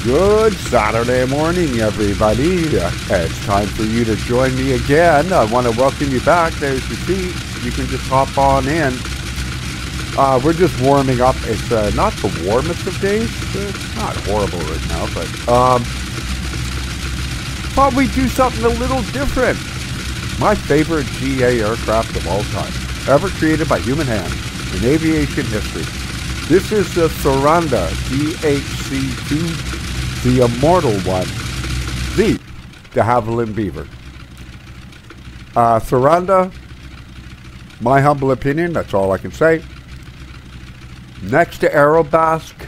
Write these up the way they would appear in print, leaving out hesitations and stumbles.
Good Saturday morning, everybody. It's time for you to join me again. I want to welcome you back. There's your seat. You can just hop on in. We're just warming up. It's not the warmest of days. It's not horrible right now, but thought we'd do something a little different. My favorite GA aircraft of all time, ever created by human hands in aviation history. This is the Tharanda DHC-2, the immortal one, the de Havilland Beaver. Tharanda, my humble opinion, that's all I can say. Next to Aerobasque,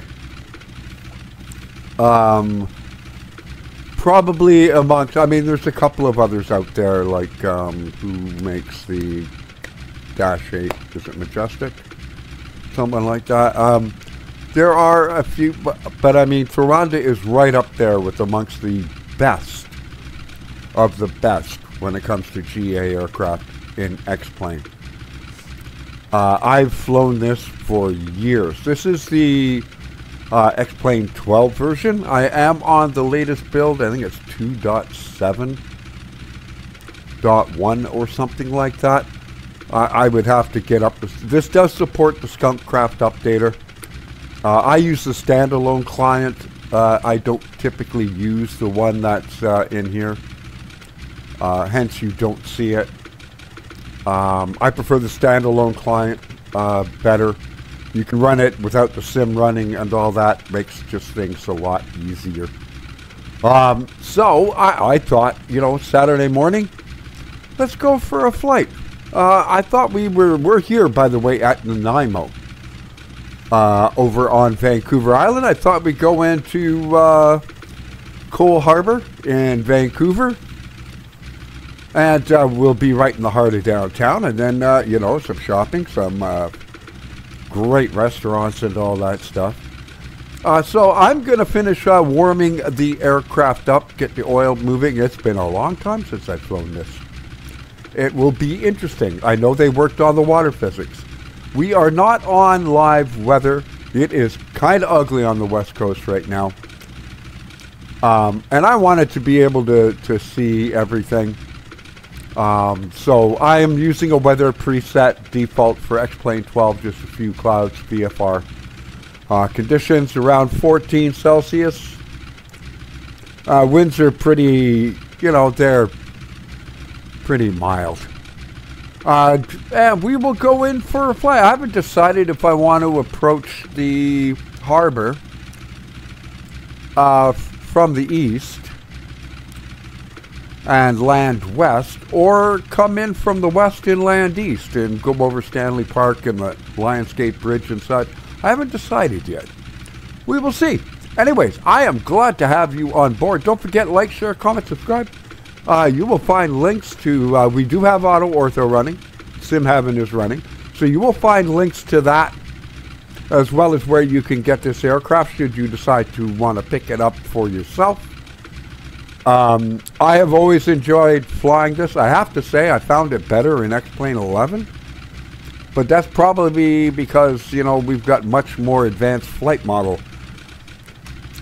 probably amongst, I mean, there's a couple of others out there, like who makes the Dash 8, is it Majestic? Something like that. There are a few, but I mean, Tharanda is right up there with amongst the best of the best when it comes to GA aircraft in X-Plane. I've flown this for years. This is the X-Plane 12 version. I am on the latest build. I think it's 2.7.1 or something like that. I would have to get up. This does support the Skunkcraft updater. I use the standalone client. I don't typically use the one that's in here. Hence, you don't see it. I prefer the standalone client better. You can run it without the sim running and all that. Makes just things a lot easier. So I thought, you know, Saturday morning, let's go for a flight. I thought we're here, by the way, at Nanaimo, over on Vancouver Island. I thought we'd go into Cole Harbour in Vancouver, and we'll be right in the heart of downtown, and then, you know, some shopping, some great restaurants and all that stuff. So I'm going to finish warming the aircraft up, get the oil moving. It's been a long time since I've flown this. It will be interesting. I know they worked on the water physics. We are not on live weather. It is kind of ugly on the West Coast right now. And I wanted to be able to see everything. So I am using a weather preset default for X-Plane 12, just a few clouds, VFR. Conditions around 14 Celsius. Winds are pretty, you know, they're pretty mild. And we will go in for a flight. I haven't decided if I want to approach the harbor from the east and land west, or come in from the west and land east and go over Stanley Park and the Lionsgate Bridge and such. I haven't decided yet. We will see. Anyways, I am glad to have you on board. Don't forget, like, share, comment, subscribe. You will find links to, we do have Auto Ortho running. SimHeaven is running. So you will find links to that, as well as where you can get this aircraft should you decide to want to pick it up for yourself. I have always enjoyed flying this. I have to say I found it better in X-Plane 11. But that's probably because, you know, we've got much more advanced flight model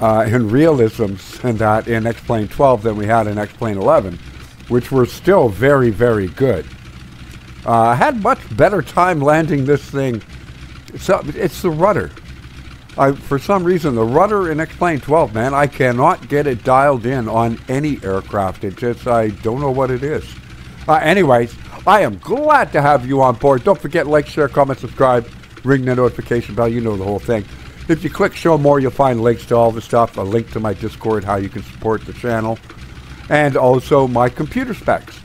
and realisms and that in X-Plane 12 than we had in X-Plane 11, which were still very, very good. I had much better time landing this thing. It's the rudder. For some reason, the rudder in X-Plane 12, man, I cannot get it dialed in on any aircraft. It just, I don't know what it is. Anyways, I am glad to have you on board. Don't forget, like, share, comment, subscribe, ring the notification bell. You know the whole thing. If you click show more, you'll find links to all the stuff, a link to my Discord, how you can support the channel, and also my computer specs.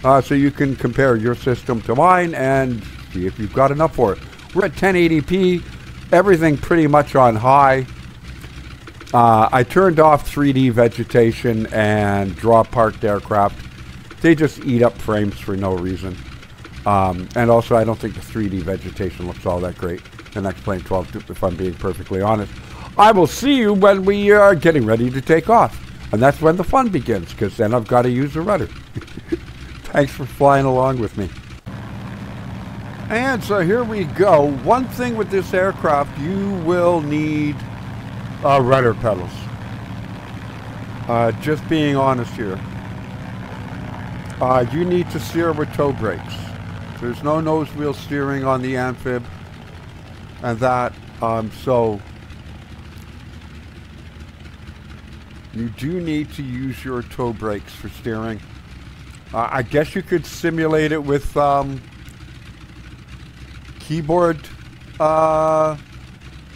So you can compare your system to mine and see if you've got enough for it. We're at 1080p, everything pretty much on high. I turned off 3D vegetation and draw parked aircraft. They just eat up frames for no reason. And also, I don't think the 3D vegetation looks all that great in X-Plane 12, if I'm being perfectly honest. I will see you when we are getting ready to take off. And that's when the fun begins, because then I've got to use the rudder. Thanks for flying along with me. And so here we go. One thing with this aircraft, you will need rudder pedals. Just being honest here. You need to steer with toe brakes. There's no nose wheel steering on the Amphib. And that, so you do need to use your toe brakes for steering. I guess you could simulate it with keyboard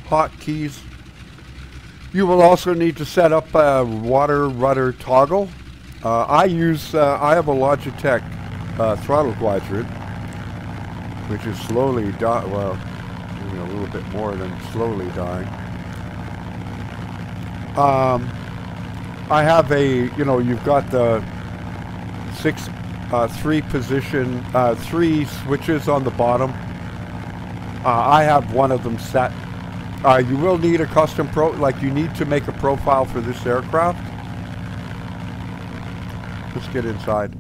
hotkeys. You will also need to set up a water rudder toggle. I have a Logitech throttle quadrant, which is slowly well, maybe a little bit more than slowly dying. I have a, you've got the three switches on the bottom. I have one of them set. You will need a custom you need to make a profile for this aircraft. Let's get inside.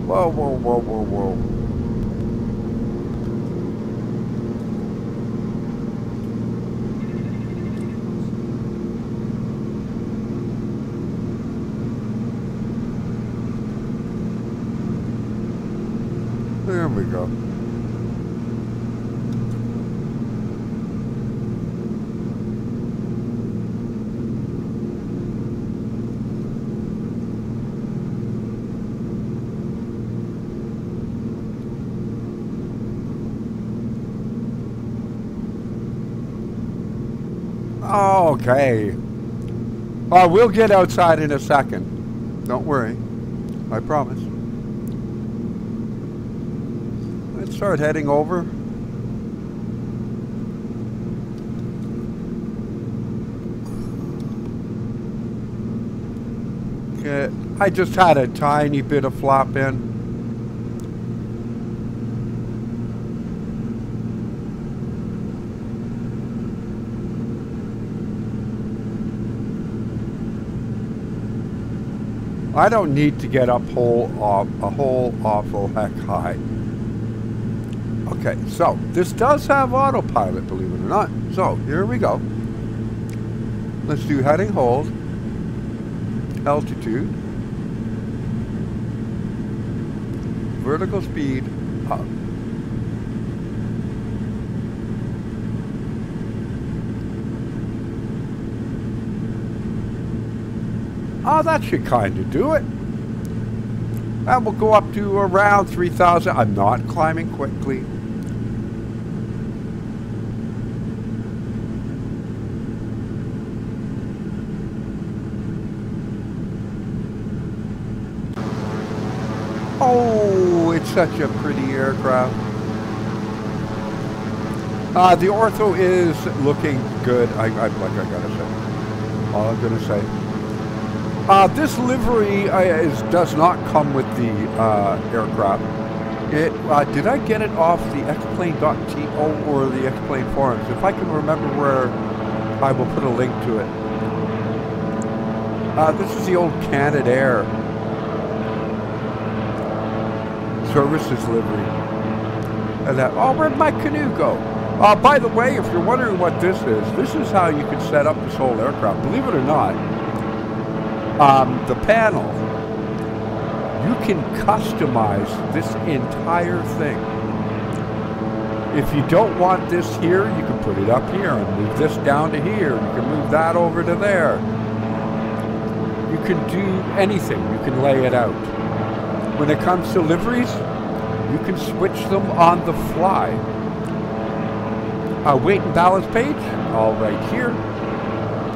Whoa, whoa, whoa, whoa, whoa. There we go. Okay. We'll get outside in a second. Don't worry. I promise. Let's start heading over. Okay. I just had a tiny bit of flap in. I don't need to get up a whole awful heck high. Okay, so this does have autopilot, believe it or not. So here we go. Let's do heading hold, altitude, vertical speed up. Oh, that should kind of do it. And we'll go up to around 3,000. I'm not climbing quickly. Oh, it's such a pretty aircraft. The ortho is looking good. I gotta say. All I'm gonna say. This livery does not come with the aircraft. Did I get it off the xplane.to or the xplane forums? If I can remember where, I will put a link to it. This is the old Canadair services livery. And where'd my canoe go? By the way, if you're wondering what this is how you can set up this whole aircraft. Believe it or not, the panel, you can customize this entire thing. If you don't want this here, you can put it up here and move this down to here. You can move that over to there. You can do anything. You can lay it out. When it comes to liveries, you can switch them on the fly. Weight and balance page, all right here.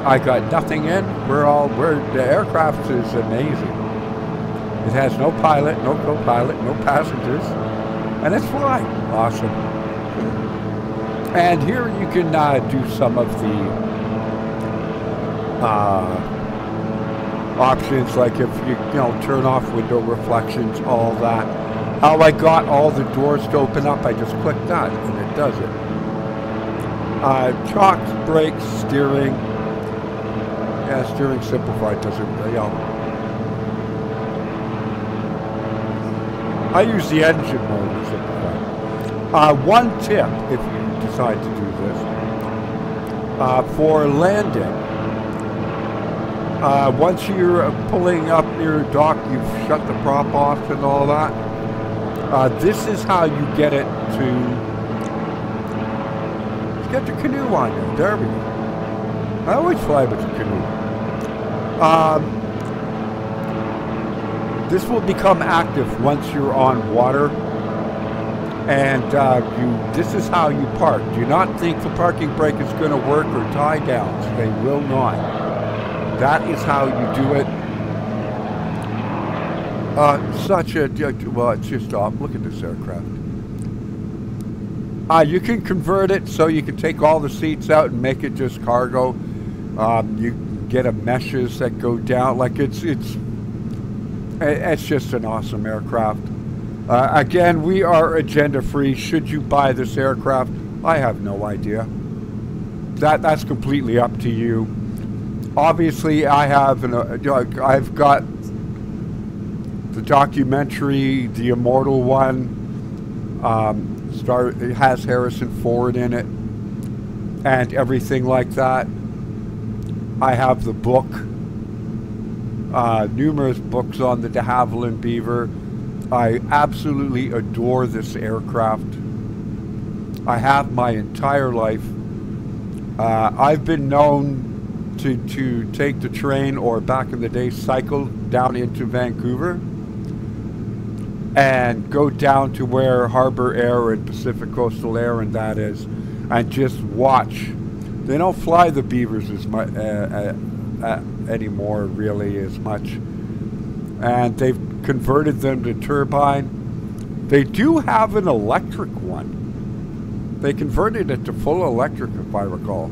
I got nothing in. The aircraft is amazing. It has no pilot, no co-pilot, no passengers, and it's flying. Awesome. And here you can do some of the options like if you turn off window reflections, all that. How I got all the doors to open up, I just click that and it does it. Chocks, brakes, steering. Yeah, steering simplified doesn't really help. I use the engine mode to simplify. One tip, if you decide to do this, for landing, once you're pulling up near dock, you've shut the prop off and all that. This is how you get it to... Let's get the canoe on there. There we go. I always fly with the canoe. This will become active once you're on water. And this is how you park. Do not think the parking brake is going to work or tie downs. They will not. That is how you do it. Well, it's just off. Look at this aircraft. You can convert it so you can take all the seats out and make it just cargo. You can get a meshes that go down. Like it's just an awesome aircraft. Again, we are agenda free. Should you buy this aircraft? I have no idea. That's completely up to you. Obviously, I've got the documentary, The Immortal One. It has Harrison Ford in it, and everything like that. I have the book, numerous books on the de Havilland Beaver. I absolutely adore this aircraft. I have my entire life. I've been known to take the train, or back in the day cycle down into Vancouver and go down to where Harbour Air and Pacific Coastal Air and that is, and just watch. They don't fly the Beavers as much anymore, really, as much, and they've converted them to turbine. They do have an electric one. They converted it to full electric, if I recall.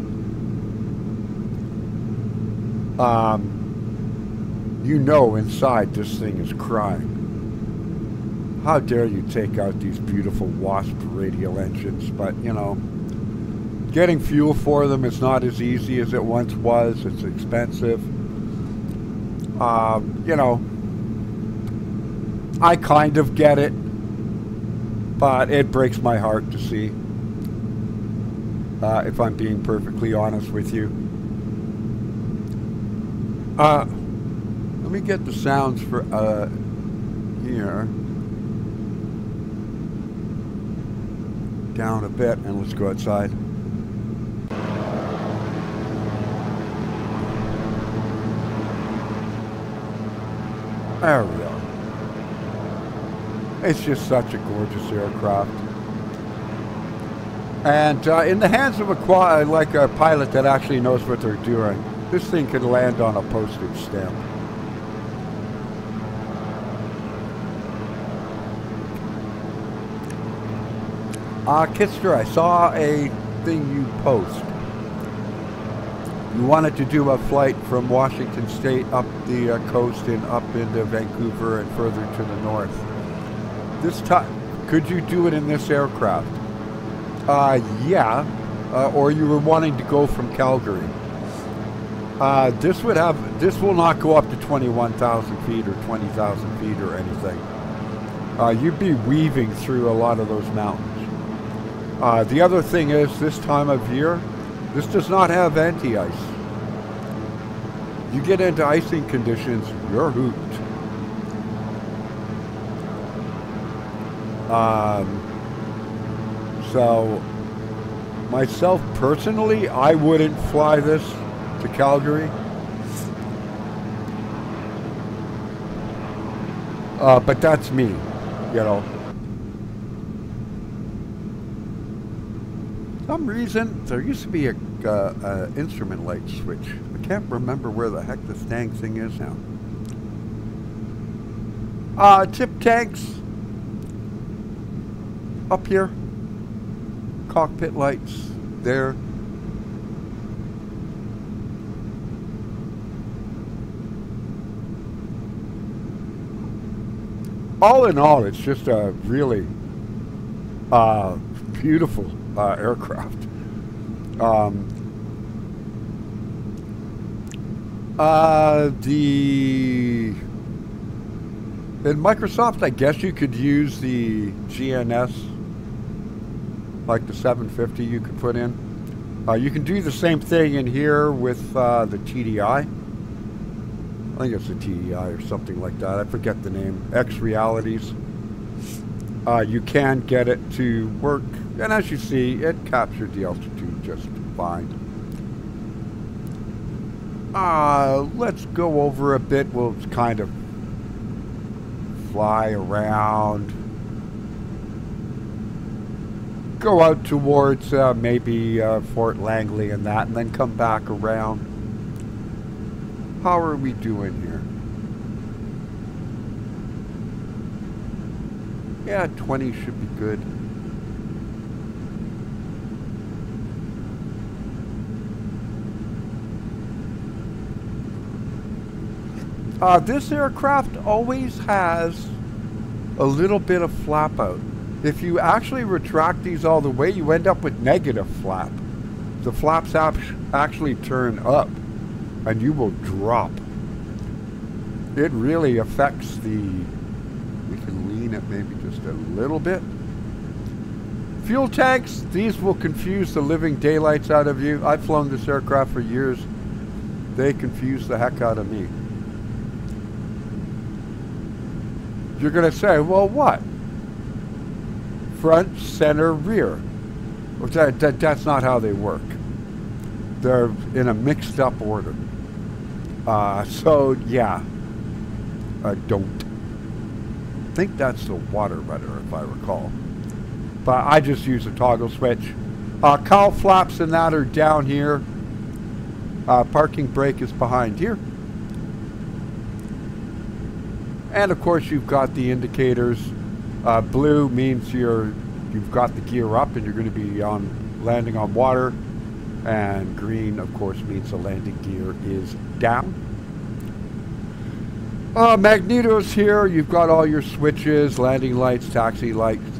Inside this thing is crying. How dare you take out these beautiful Wasp radial engines, but getting fuel for them is not as easy as it once was. It's expensive. I kind of get it, but it breaks my heart to see, if I'm being perfectly honest with you. Let me get the sounds for here down a bit, and let's go outside. There we are. It's just such a gorgeous aircraft. And in the hands of a pilot that actually knows what they're doing, this thing could land on a postage stamp. Kitster, I saw a thing you post. You wanted to do a flight from Washington State up the coast and up into Vancouver and further to the north. This time, could you do it in this aircraft? Yeah. Or you were wanting to go from Calgary. This will not go up to 21,000 feet or 20,000 feet or anything. You'd be weaving through a lot of those mountains. The other thing is, this time of year, this does not have anti-ice. You get into icing conditions, you're hooped. So, myself personally, I wouldn't fly this to Calgary. But that's me, For some reason, there used to be a instrument light switch. I can't remember where the heck this dang thing is now. Tip tanks. Up here. Cockpit lights there. all in all, it's just a really beautiful aircraft. In Microsoft, I guess you could use the GNS, like the 750 you could put in. You can do the same thing in here with the TDI. I think it's a TDI or something like that. I forget the name. X Realities. You can get it to work, and as you see, it captured the altitude just fine. Let's go over a bit. We'll kind of fly around, go out towards maybe Fort Langley and that, and then come back around. How are we doing here? Yeah, 20 should be good. This aircraft always has a little bit of flap out. If you actually retract these all the way, you end up with negative flap. The flaps actually turn up and you will drop. It really affects the... We can lean it maybe just a little bit. Fuel tanks, these will confuse the living daylights out of you. I've flown this aircraft for years. They confuse the heck out of me. You're going to say, well, what? Front, center, rear. Well, that's not how they work. They're in a mixed up order. So, yeah. I don't think that's the water rudder, if I recall. But I just use a toggle switch. Cowl flaps and that are down here. Parking brake is behind here. And of course you've got the indicators. Blue means you've got the gear up and you're going to be landing on water. And green, of course, means the landing gear is down. Magnetos here. You've got all your switches, landing lights, taxi lights.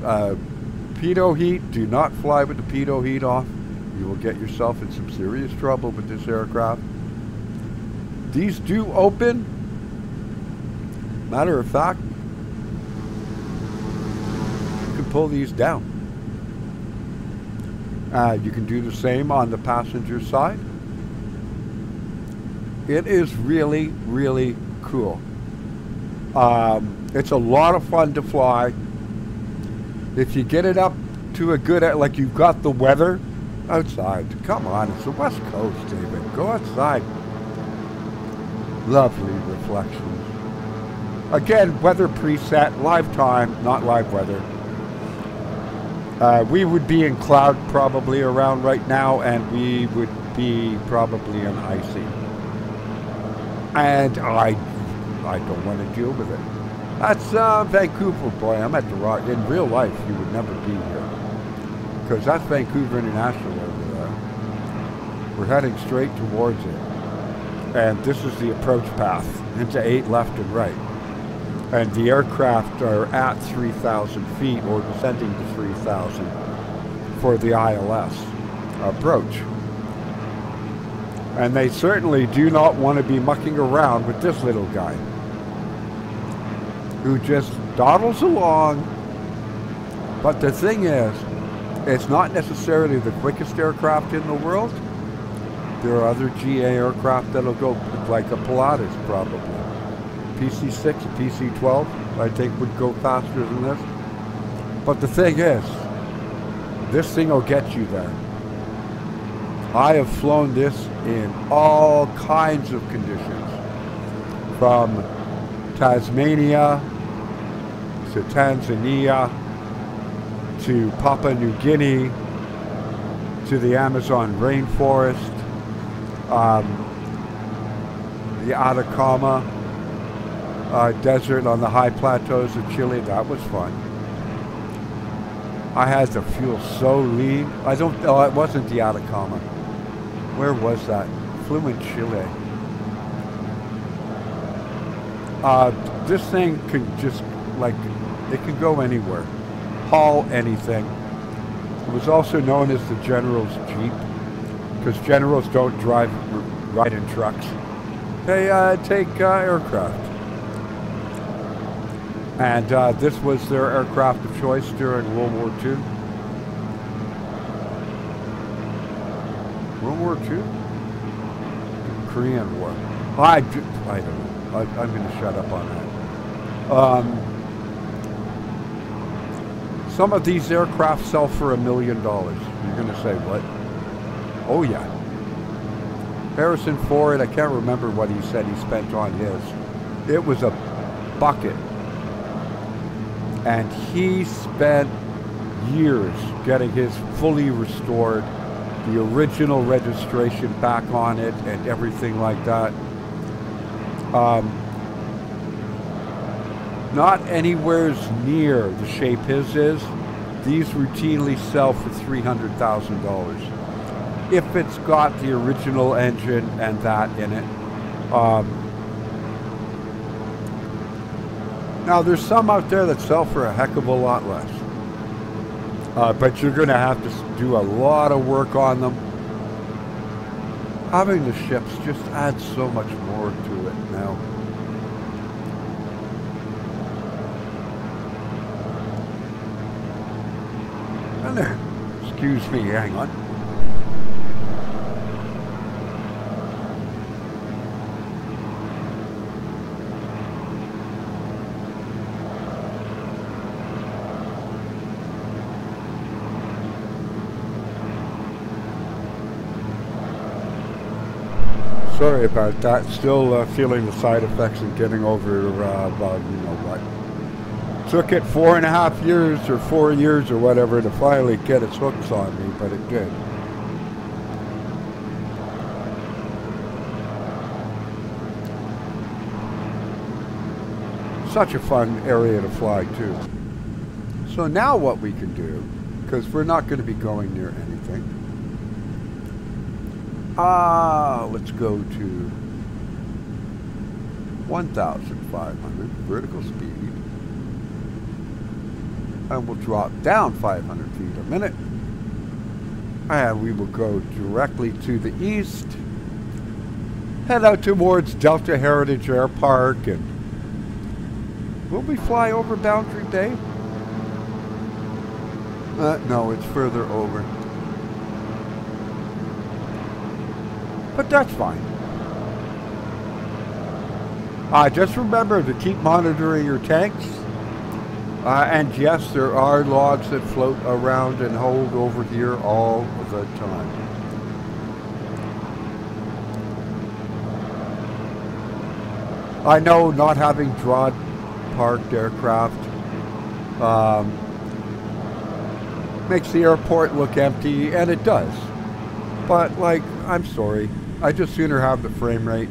Pitot heat. Do not fly with the pitot heat off. You will get yourself in some serious trouble with this aircraft. These do open. Matter of fact, you can pull these down. You can do the same on the passenger side. It is really, really cool. It's a lot of fun to fly. If you get it up to a good, like you've got the weather outside. Come on, it's the West Coast, David. Go outside. Lovely reflections. Again, weather preset, live time, not live weather. We would be in cloud probably around right now, and we would be probably in icy. And I don't want to deal with it. That's Vancouver, boy. I'm at the rock. In real life, you would never be here. Because that's Vancouver International over there. We're heading straight towards it. And this is the approach path into 8 left and right. And the aircraft are at 3,000 feet or descending to 3,000 for the ILS approach. And they certainly do not want to be mucking around with this little guy who just dawdles along. But the thing is, it's not necessarily the quickest aircraft in the world. There are other GA aircraft that'll go like a Pilatus probably. PC-6, a PC-12, I think would go faster than this. But the thing is, this thing will get you there. I have flown this in all kinds of conditions. From Tasmania to Tanzania to Papua New Guinea to the Amazon rainforest, the Atacama desert on the high plateaus of Chile. That was fun. I had the fuel so lean. Oh, it wasn't the Atacama. Where was that? Flew in Chile. This thing can just like, it can go anywhere, haul anything. It was also known as the General's Jeep, because generals don't ride in trucks. They take aircraft. And this was their aircraft of choice during World War II. World War II? The Korean War. I don't know. I'm going to shut up on that. Some of these aircraft sell for $1 million. You're going to say, what? Oh, yeah. Harrison Ford, I can't remember what he said he spent on his. It was a bucket. And he spent years getting his fully restored, the original registration back on it and everything like that. Not anywhere near the shape his is. These routinely sell for $300,000 if it's got the original engine and that in it. Now there's some out there that sell for a heck of a lot less, but you're going to have to do a lot of work on them. Having the ships just adds so much more to it now. And there, excuse me, hang on. Sorry about that. Still feeling the side effects and getting over, well, you know what. Took it 4.5 years or 4 years or whatever to finally get its hooks on me, but it did. Such a fun area to fly too. So now what we can do, because we're not going to be going near anything. Let's go to 1,500 vertical speed. And we'll drop down 500 feet a minute. And we will go directly to the east. Head out towards Delta Heritage Air Park. And will we fly over Boundary Bay? No, it's further over. But that's fine. Just remember to keep monitoring your tanks. And yes, there are logs that float around and hold over here all the time. I know not having drawn parked aircraft makes the airport look empty, and it does. But, like, I'm sorry. I'd just sooner have the frame rate.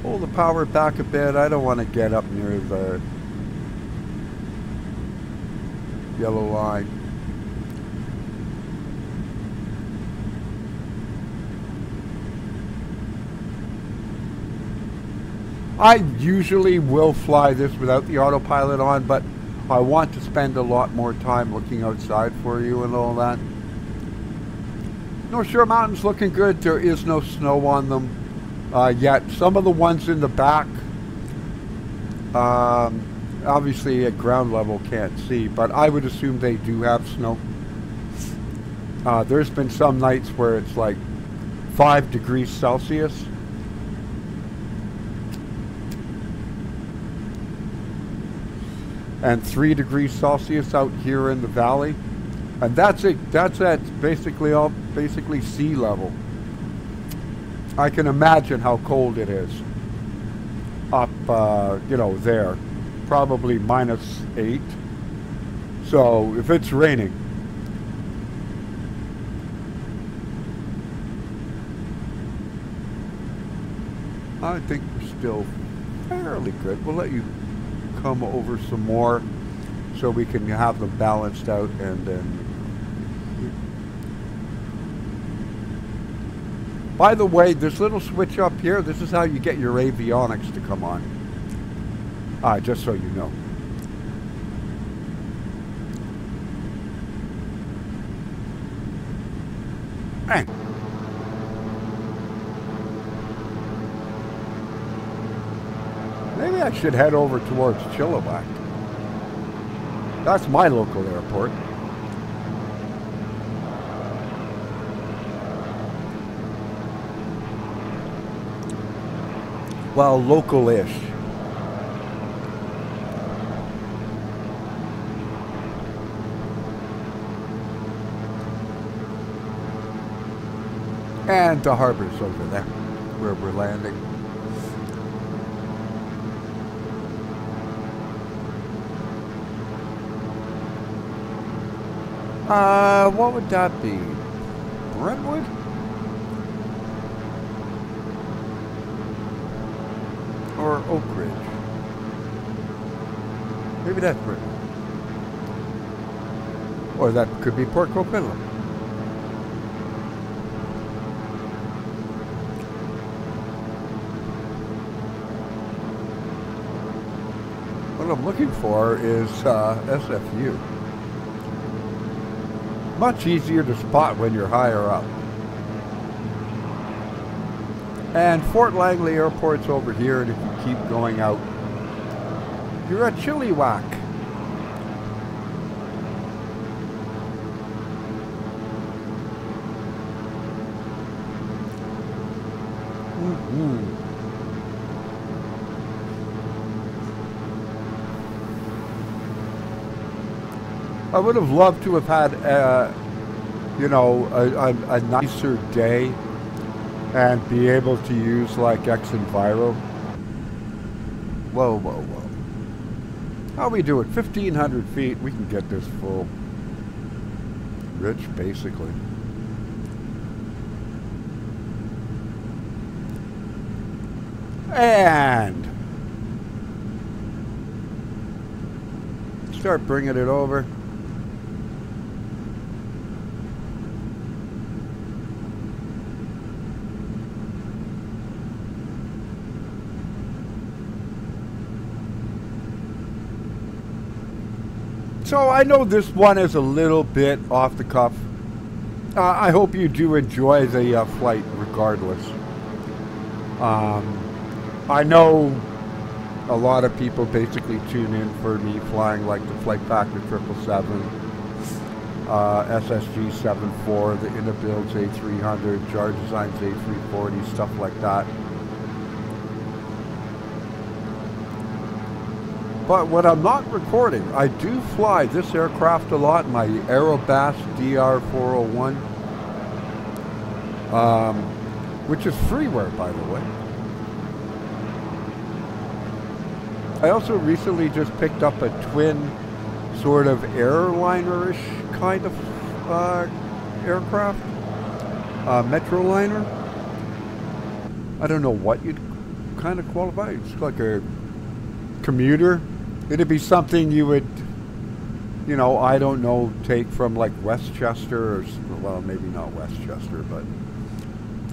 Pull the power back a bit. I don't want to get up near the yellow line. I usually will fly this without the autopilot on, but I want to spend a lot more time looking outside for you and all that. North Shore Mountains looking good. There is no snow on them yet. Some of the ones in the back, obviously at ground level can't see, but I would assume they do have snow. There's been some nights where it's like 5 degrees Celsius. And 3 degrees Celsius out here in the valley, and that's it. That's at basically sea level. I can imagine how cold it is up, you know, there, probably -8. So if it's raining, I think we're still fairly good. We'll let you come over some more so we can have them balanced out, and then By the way, this little switch up here, this is how you get your avionics to come on. Just so you know. Hey. Maybe I should head over towards Chilliwack. That's my local airport. Well, local-ish. And the harbor's over there, where we're landing. What would that be? Brentwood? Or Oak Ridge? Maybe that's Brentwood. Or that could be Port Coquitlam. What I'm looking for is SFU. Much easier to spot when you're higher up. And Fort Langley Airport's over here, and if you keep going out, you're at Chilliwack. I would have loved to have had, you know, a nicer day and be able to use like X-Enviro. Whoa, whoa, whoa. How we do it? 1,500 feet. We can get this full. Rich, basically. And start bringing it over. So I know this one is a little bit off the cuff. I hope you do enjoy the flight regardless. I know a lot of people basically tune in for me flying like the Flight Factor 777, SSG 74, the Inabuilds A300, Jar Designs A340, stuff like that. But when I'm not recording, I do fly this aircraft a lot, my Aerobas DR401, which is freeware, by the way. I also recently just picked up a twin sort of airliner-ish kind of aircraft, Metroliner. I don't know what you'd kind of qualify. It's like a commuter. It'd be something you would, you know, I don't know, take from like Westchester, or, well, maybe not Westchester, but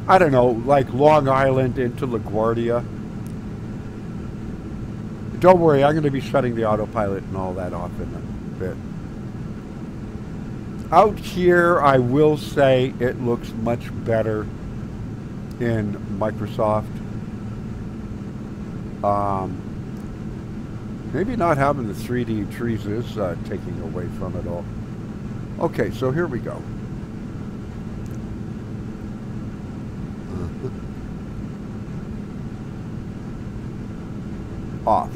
I don't know, like Long Island into LaGuardia. Don't worry, I'm going to be shutting the autopilot and all that off in a bit. Out here, I will say it looks much better in Microsoft. Maybe not having the 3D trees is taking away from it all. Okay, so here we go. Off.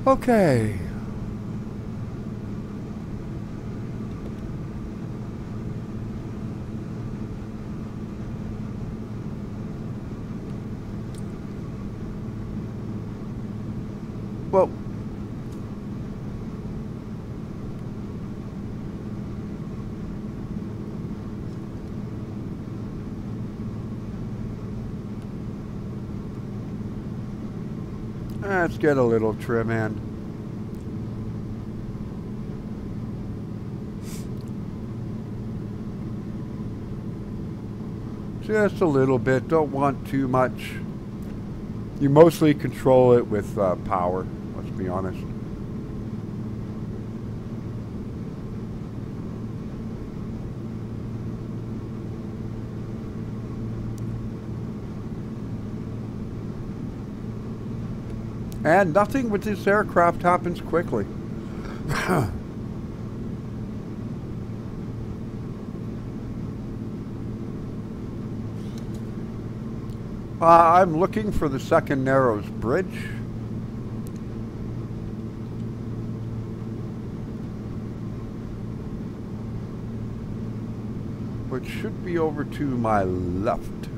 Okay. Well, let's get a little trim in. Just a little bit, don't want too much. You mostly control it with power, let's be honest. And nothing with this aircraft happens quickly. I'm looking for the Second Narrows Bridge. Which should be over to my left.